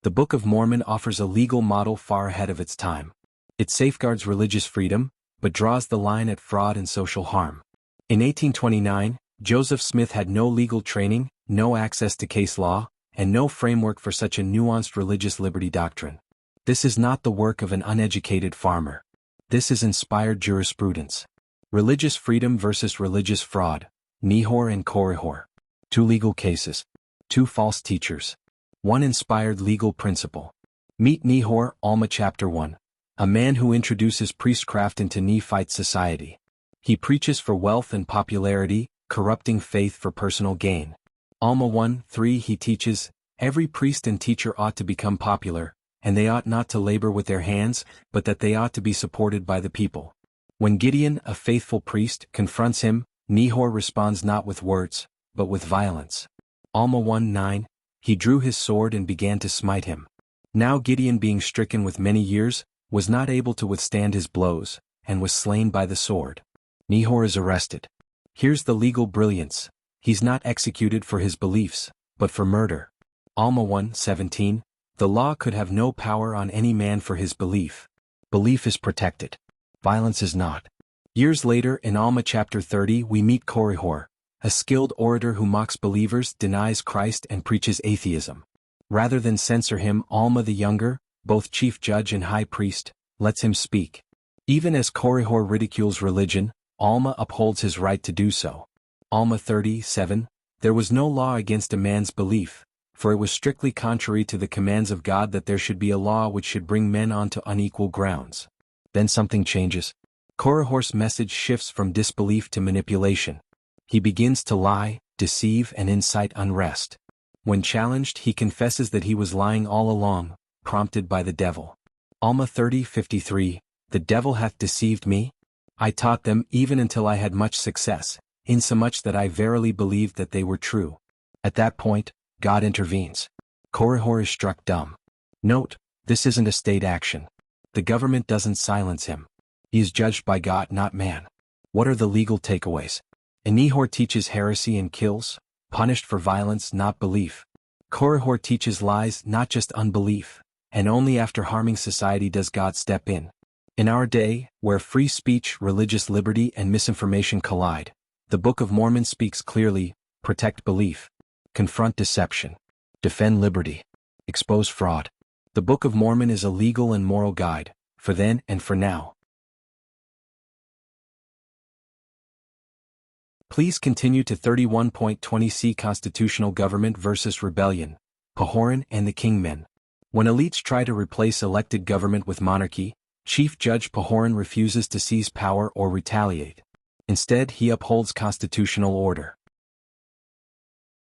The Book of Mormon offers a legal model far ahead of its time. It safeguards religious freedom, but draws the line at fraud and social harm. In 1829, Joseph Smith had no legal training, no access to case law, and no framework for such a nuanced religious liberty doctrine. This is not the work of an uneducated farmer. This is inspired jurisprudence. Religious freedom versus religious fraud. Nehor and Korihor. 2 legal cases. 2 false teachers. 1 inspired legal principle. Meet Nehor, Alma chapter 1. A man who introduces priestcraft into Nephite society. He preaches for wealth and popularity, corrupting faith for personal gain. Alma 1:3 He teaches, every priest and teacher ought to become popular, and they ought not to labor with their hands, but that they ought to be supported by the people. When Gideon, a faithful priest, confronts him, Nehor responds not with words, but with violence. Alma 1:9 He drew his sword and began to smite him. Now Gideon, being stricken with many years, was not able to withstand his blows, and was slain by the sword. Nehor is arrested. Here's the legal brilliance. He's not executed for his beliefs, but for murder. Alma 1:17 The law could have no power on any man for his belief. Belief is protected. Violence is not. Years later, in Alma chapter 30, we meet Korihor, a skilled orator who mocks believers, denies Christ, and preaches atheism. Rather than censor him, Alma the younger, both chief judge and high priest, lets him speak. Even as Korihor ridicules religion, Alma upholds his right to do so. Alma 30:7 There was no law against a man's belief, for it was strictly contrary to the commands of God that there should be a law which should bring men onto unequal grounds. Then something changes. Korihor's message shifts from disbelief to manipulation. He begins to lie, deceive, and incite unrest. When challenged, he confesses that he was lying all along, prompted by the devil. Alma 30:53 The devil hath deceived me. I taught them even until I had much success, insomuch that I verily believed that they were true. At that point, God intervenes. Korihor is struck dumb. Note, this isn't a state action. The government doesn't silence him. He is judged by God, not man. What are the legal takeaways? Nehor teaches heresy and kills, punished for violence, not belief. Korihor teaches lies, not just unbelief, and only after harming society does God step in. In our day, where free speech, religious liberty, and misinformation collide, the Book of Mormon speaks clearly: protect belief, confront deception, defend liberty, expose fraud. The Book of Mormon is a legal and moral guide, for then and for now. Please continue to 31.20c Constitutional Government versus Rebellion, Pahoran and the Kingmen. When elites try to replace elected government with monarchy, Chief Judge Pahoran refuses to seize power or retaliate. Instead, he upholds constitutional order.